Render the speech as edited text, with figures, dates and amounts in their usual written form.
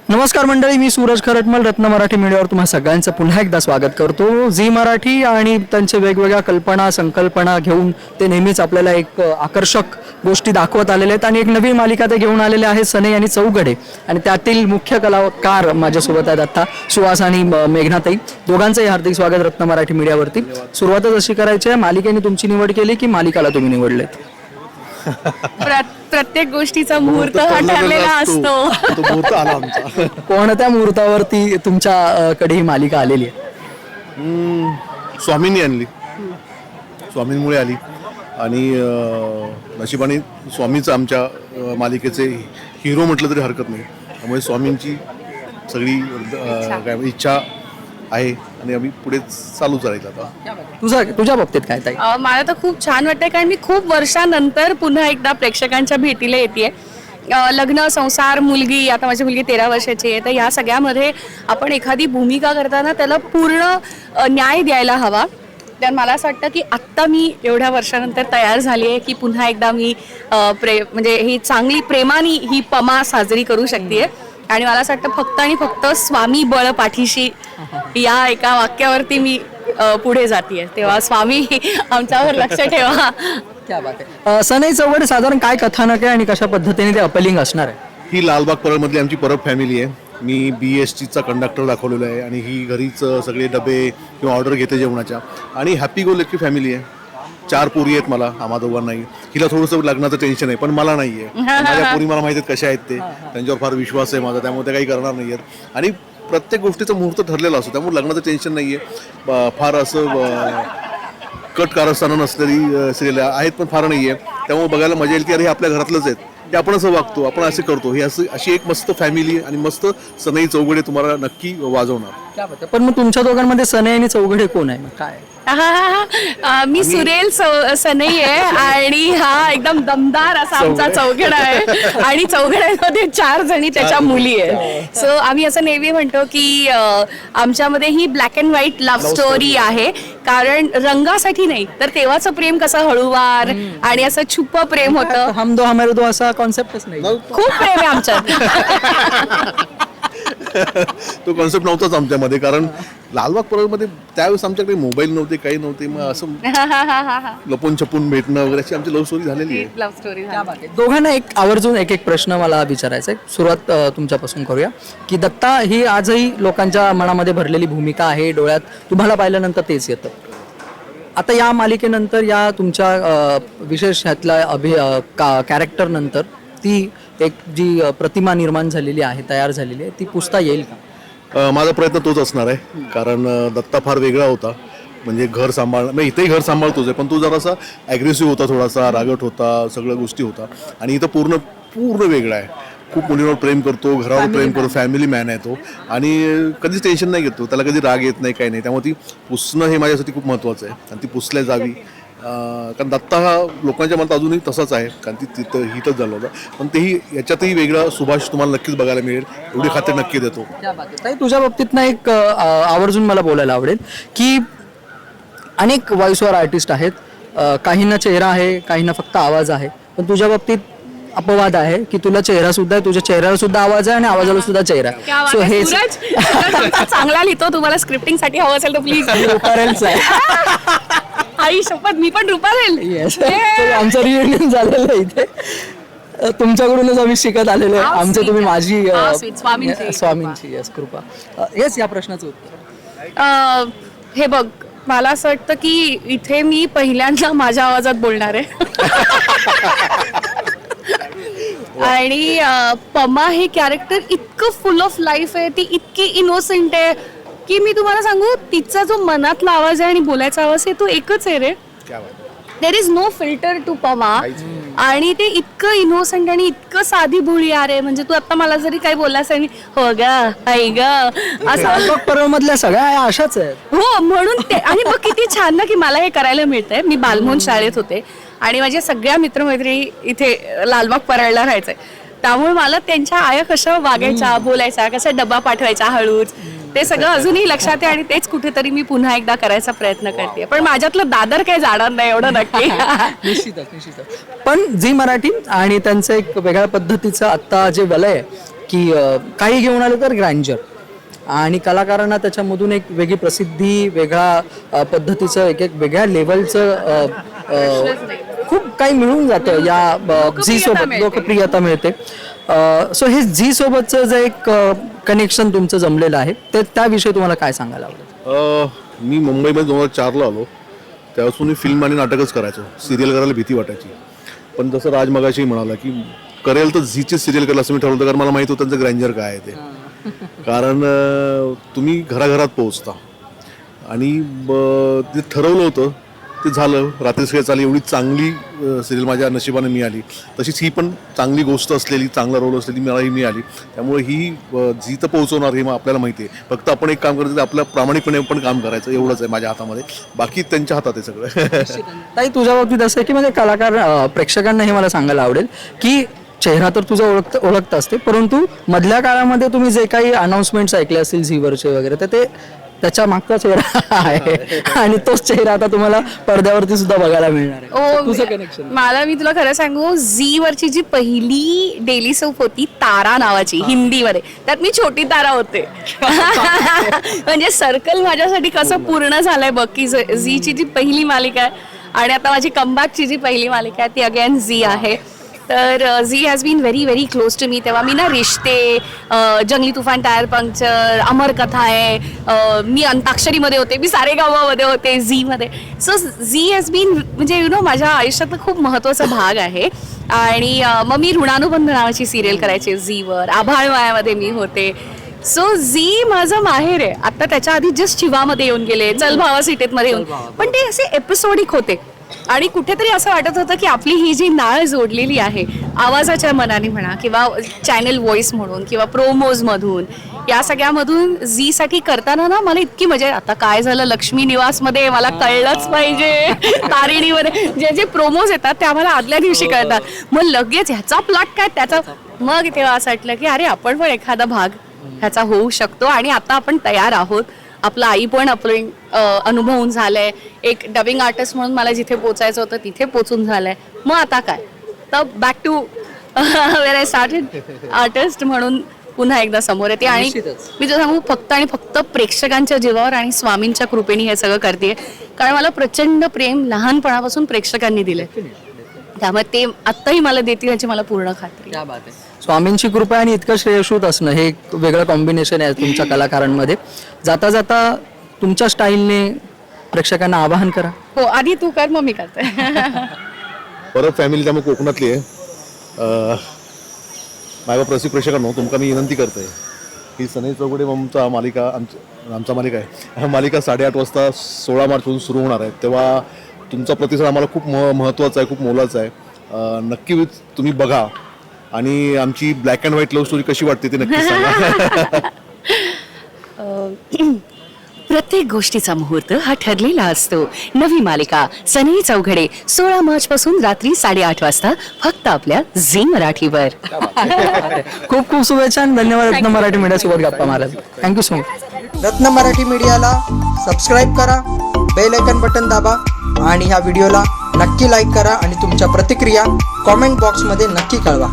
नमस्कार मंडळी, मी सूरज खरटमल रत्न मराठी मीडियावर तुम्हा सगळ्यांचं पुन्हा एकदा स्वागत करतो. झी मराठी आणि त्यांचे वेगवेगळ्या कल्पना संकल्पना घेऊन ते नेहमीच आपल्याला एक आकर्षक गोष्टी दाखवत आलेले आहेत आणि एक नवीन मालिका ते घेऊन आलेले आहेत, सनई आणि चौघडे. आणि त्यातील मुख्य कलाकार माझ्यासोबत आहेत आता, सुहास आणि मेघनाताई. दोघांचंही हार्दिक स्वागत रत्न मराठी मीडियावरती. सुरुवातच अशी करायची आहे, मालिकेने तुमची निवड केली की मालिकाला तुम्ही निवडलेत? प्रत्येक गोष्टीचा मुहूर्त हा ठरलेला असतो. तो मुहूर्त आला आमचा. कोणत्या मुहूर्तावरती तुमच्याकडे ही मालिका आलेली आहे? स्वामींनी आणली, स्वामींमुळे आली. आणि नशिबाने स्वामीच आमच्या मालिकेचे हिरो म्हटलं तरी हरकत नाही. त्यामुळे स्वामींची सगळी इच्छा आहे आणि आम्ही पुढे चालू करायचं. आता तुझ्या बाबतीत काय ताई? मला तर खूप छान वाटतंय, कारण मी खूप वर्षानंतर पुन्हा एकदा प्रेक्षकांच्या भेटीला येते. लग्न, संसार, मुलगी, आता माझी मुलगी 13 वर्षाची आहे, तर या सगळ्यामध्ये आपण एखादी भूमिका करताना त्याला पूर्ण न्याय द्यायला हवा. तर मला असं वाटतं की आत्ता मी एवढ्या वर्षानंतर तयार झाली आहे की पुन्हा एकदा मी म्हणजे ही चांगली प्रेमाने ही पमा साजरी करू शकते. आणि मला असं वाटतं फक्त आणि फक्त स्वामी बळ पाठीशी या एका वाक्यावरती मी पुढे जाते. तेव्हा स्वामी आमच्यावर लक्ष ठेवा. क्या बात आहे. सनई चौघडे साधारण काय कथानक आहे आणि कशा पद्धतीने ते अपलिंग असणार आहे? ही लालबाग परळमधली आमची परब फॅमिली आहे. मी BSTचा कंडक्टर दाखवलेला आहे आणि ही घरीच सगळे डबे किंवा ऑर्डर घेते जेवणाच्या. आणि हॅपी गो लकी फॅमिली आहे. 4 पोरी आहेत मला, आम्हा दोघांनाही. हिला थोडंसं लग्नाचं टेन्शन आहे, पण मला नाही आहे. माझ्या पोरी मला माहिती आहेत कशा आहेत ते, त्यांच्यावर फार विश्वास आहे माझा, त्यामुळे ते काही करणार नाही आहेत. आणि प्रत्येक गोष्टीचा मुहूर्त ठरलेला असतो, त्यामुळे लग्नाचं टेन्शन नाही आहे. फार असं कट कारस्थानं नसलेली सिरियल आहेत, पण फार नाही आहे. त्यामुळे बघायला मजा येईल की अरे हे आपल्या घरातलंच आहेत, ते आपण असं वागतो, आपण असं करतो. ही अशी एक मस्त फॅमिली आणि मस्त सनई चौघडे तुम्हाला नक्की वाजवणार. पण मग तुमच्या दोघांमध्ये सनई आणि चौघडे कोण आहे? काय मी सुरेल सनई आहे आणि हा एकदम दमदार असा आमचा चौघडा आहे. आणि चौघड्यांमध्ये 4 जणी त्याच्या मुली आहेत. सो आम्ही असं नेहमी म्हणतो की आमच्यामध्ये ही black and white love story आहे. कारण रंगासाठी नाही, तर तेव्हाचं प्रेम कसं हळूवार आणि असं छुप प्रेम होतं. हम दो हमारे दो असा कॉन्सेप्टच नाही. खूप प्रेम आहे आमच्यात. तो कॉन्सेप्ट नव्हताच आमच्यामध्ये, कारण लालबाग परळमध्ये त्यावेळेस आमच्याकडे मोबाईल नव्हते, काही नव्हते. मग असं लपून छपून भेटणं वगैरे अशी आमची लव्ह स्टोरी झालेली आहे. Love story. दोघांना एक आवर्जून एक प्रश्न मला विचारायचा आहे. सुरुवात तुमच्यापासून करूया की दत्ता ही आजही लोकांच्या मनामध्ये भरलेली भूमिका आहे, डोळ्यात तुम्हाला पाहिल्यानंतर तेच येतं. आता या मालिकेनंतर, या तुमच्या विशेष ह्यातल्या कॅरेक्टर नंतर ती एक जी प्रतिमा निर्माण झालेली आहे, तयार झालेली आहे, ती पुसता येईल का? माझा प्रयत्न तोच असणार आहे. कारण दत्ता फार वेगळा होता. म्हणजे घर मी इथेही घर सांभाळतोच आहे, पण तो जरासा ॲग्रेसिव्ह होता, थोडासा रागट होता, सगळ्या गोष्टी होता. आणि इथं पूर्ण वेगळा आहे. खूप मुलींवर प्रेम करतो, घरावर प्रेम करतो, फॅमिली मॅन आहे तो. आणि कधीच टेन्शन नाही घेतो, त्याला कधी राग येत नाही, काही नाही. त्यामुळे ती पुसणं हे माझ्यासाठी खूप महत्त्वाचं आहे आणि ती पुसल्या जावी. कारण दत्ता हा लोकांच्या मनात अजूनही तसाच आहे, कारण ती तिथं हिटच झालं होतं. पण तेही याच्यातही वेगळा सुभाष तुम्हाला नक्कीच बघायला मिळेल, एवढी खात्री नक्की देतो. तुझ्या बाबतीत ना एक आवर्जून मला बोलायला आवडेल की अनेक व्हॉइस ओव्हर आर्टिस्ट आहेत, काहींना चेहरा आहे, काहींना फक्त आवाज आहे. पण तुझ्या बाबतीत अपवाद आहे की तुला चेहरा सुद्धा आहे, तुझ्या चेहऱ्याला सुद्धा आवाज आहे आणि आवाजाला सुद्धा चेहरा आहे. सो हे चांगला लिहितो. तुम्हाला स्क्रिप्टिंग साठी हवं असेल तर प्लीज. आई शपथ, मी पण रुपारेल. येस, आमचं रियुनियन झालेलं आहे इथे. तुमच्याकडूनच आम्ही शिकत आलेलो आहे. आमचं तुम्ही माझी स्वामींची यस कृपा. येस, या प्रश्नाचं उत्तर. हे बघ, मला असं वाटतं की इथे मी पहिल्यांदा माझ्या आवाजात बोलणार आहे. आणि पमा हे कॅरेक्टर इतकं फुल ऑफ लाईफ आहे, ती इतकी इनोसेंट आहे की मी तुम्हाला सांगू, तिचा जो मनातला आवाज आहे आणि बोलायचा आवाज आहे तो एकच आहे रे. There is no filter to पमा. आणि ते इतकं इनोसेंट आणि इतकं साधी भोळी आहे. म्हणजे तू आता मला जरी काही बोललास आणि हो ग आई ग असं, परमधल्या सगळ्या अशाच आहेत. हो, म्हणून ते. आणि मग किती छान ना की मला हे करायला मिळतंय. मी बालमोहन शाळेत होते आणि माझ्या सगळ्या मित्रमैत्रिणी इथे लालबाग परळला राहायचंय. त्यामुळे मला त्यांच्या आया कशा वागायच्या, बोलायच्या, कशा डबा पाठवायचा हळूच, ते सगळं अजूनही लक्षात आहे. आणि तेच कुठेतरी मी पुन्हा एकदा करायचा प्रयत्न करते. पण माझ्यातलं दादर काही जाणार नाही एवढं नक्की. निश्चितच. पण झी मराठी आणि त्यांचं एक वेगळ्या पद्धतीचं आत्ता जे वलय आहे की काही घेऊन आलं तर ग्रँजर आणि कलाकारांना त्याच्यामधून एक वेगळी प्रसिद्धी, वेगळा पद्धतीचं एक वेगळ्या लेवलचं खूप काही मिळून जातं या झी सोबत, लोकप्रियता मिळते. सो हे झी सोबतचं जे एक कनेक्शन तुमचं जमलेलं आहे ते त्याविषयी तुम्हाला काय सांगायला आवडेल? मी मुंबईमध्ये 2004ला आलो, त्यापासून मी फिल्म आणि नाटकच करायचो. सिरियल करायला भीती वाटायची. पण जसं राज मगाशी म्हणाला की करेल तर झीची सिरियल करेल असं मी ठरवलं, कारण मला माहित होतं त्यांचं ग्रँजर काय आहे ते. कारण तुम्ही घराघरात पोहोचता आणि ते ठरवलं होतं ते झालं. रात्री सगळं चालली, एवढी चांगली सिरियल माझ्या नशिबाने मिळाली. तशीच ही पण चांगली गोष्ट असलेली, चांगला रोल असलेली मलाही मिळाली. त्यामुळे ही झी तर पोहोचवणार हे मग आपल्याला माहिती आहे. फक्त आपण एक काम करायचं, आपल्या प्रामाणिकपणे पण काम करायचं, एवढंच आहे माझ्या हातामध्ये. बाकी त्यांच्या हातात आहे सगळं. ताई तुझ्या बाबतीत असं आहे की म्हणजे कलाकार प्रेक्षकांना हे मला सांगायला आवडेल की चेहरा तर तुझा ओळखत असते, परंतु मधल्या काळामध्ये तुम्ही जे काही अनाउन्समेंट्स ऐकले असतील झीवरचे वगैरे, तर ते त्याच्या मागचा चेहरा आहे आणि तोच चेहरा आता तुम्हाला पडद्यावरती सुद्धा बघायला मिळणार आहे. तुझं कनेक्शन? मला, मी तुला खरं सांगू, झी वरची जी पहिली डेली सोप होती तारा नावाची हिंदीमध्ये, त्यात मी छोटी तारा होते. म्हणजे सर्कल माझ्यासाठी कसं पूर्ण झालंय बघ, की झीची जी पहिली मालिका आहे आणि आता माझी कमबॅकची जी पहिली मालिका आहे ती अगेन झी आहे. तर Zee has been very very close to me. तेव्हा मी ना रिश्ते, जंगली तुफान, टायर पंक्चर, अमर कथा आहे, मी अंताक्षरीमध्ये होते, मी सारेगामामध्ये होते झीमध्ये. सो झी हॅज बीन म्हणजे यु नो माझ्या आयुष्यातला खूप महत्त्वाचा भाग आहे. आणि मग मी ऋणानुबंध नावाची सिरियल करायची झीवर, आभाळ मायामध्ये मी होते. सो झी माझं माहेर आहे. आता त्याच्या आधी जस्ट शिवामध्ये येऊन गेले, चल भावा सिटेतमध्ये येऊन, पण ते असे एपिसोडिक होते. आणि कुठेतरी असं वाटत होतं की आपली ही जी नाळ जोडलेली आहे आवाजाच्या मनाने म्हणा किंवा चॅनल व्हॉइस म्हणून किंवा प्रोमोज मधून, या सगळ्यामधून झी साठी करताना ना मला इतकी मजा. आता काय झालं, लक्ष्मी निवासमध्ये मला कळलंच पाहिजे, तारिणीमध्ये जे जे प्रोमोज येतात ते आम्हाला आदल्या दिवशी कळतात. मग लगेच ह्याचा प्लॉट काय त्याचा, मग तेव्हा असं वाटलं की अरे आपण पण एखादा भाग ह्याचा होऊ शकतो आणि आता आपण तयार आहोत. आपलं आई पण आपलं अनुभवून झालंय, एक डबिंग आर्टिस्ट म्हणून मला जिथे पोचायचं होतं तिथे पोचून झालंय. मग आता काय, तर back to where I started, artist म्हणून पुन्हा एकदा समोर येते. आणि मी तुला सांगू, फक्त आणि फक्त प्रेक्षकांच्या जीवावर आणि स्वामींच्या कृपेने हे सगळं करते. कारण मला प्रचंड प्रेम लहानपणापासून प्रेक्षकांनी दिलंय, त्यामुळे ते आत्ताही मला देतील याची मला पूर्ण खात्री. स्वामींची कृपा आणि इतकं श्रेयशूत असणं हे एक वेगळं कॉम्बिनेशन आहे तुमच्या कलाकारांमध्ये. जाता जाता तुमच्या स्टाईलने प्रेक्षकांना आवाहन करा. हो, आधी तू कर मग मी करते. परत फॅमिली त्यामुळे कोकणातली आहे. माझ्या प्रसिद्ध प्रेक्षकांनो, तुमका मी विनंती करतोय ही सनई चौघडे आमचा मालिका मालिका आहे. मालिका 8:30 वाजता 16 मार्चपासून सुरू होणार आहे. तेव्हा तुमचा प्रतिसाद आम्हाला खूप महत्त्वाचा आहे, खूप मोलाचा आहे. नक्की तुम्ही बघा आणि आमची black and white love story कशी वाटते ते नक्की सांगा. प्रत्येक गोष्टीचा मुहूर्त हा ठरलेला असतो. नवी मालिका सनई चौघडे 16 मार्च पासून रात्री 8:30 वाजता फक्त आपल्या झी मराठीवर. खूप खूप शुभेच्छा आणि धन्यवाद रत्न मराठी मीडिया सोबत गप्पा मारायला. Thank you so much. रत्न मराठी मीडियाला सबस्क्राईब करा, बेल आयकन बटन दाबा आणि ह्या व्हिडिओला नक्की लाईक करा आणि तुमच्या प्रतिक्रिया कॉमेंट बॉक्समध्ये नक्की कळवा.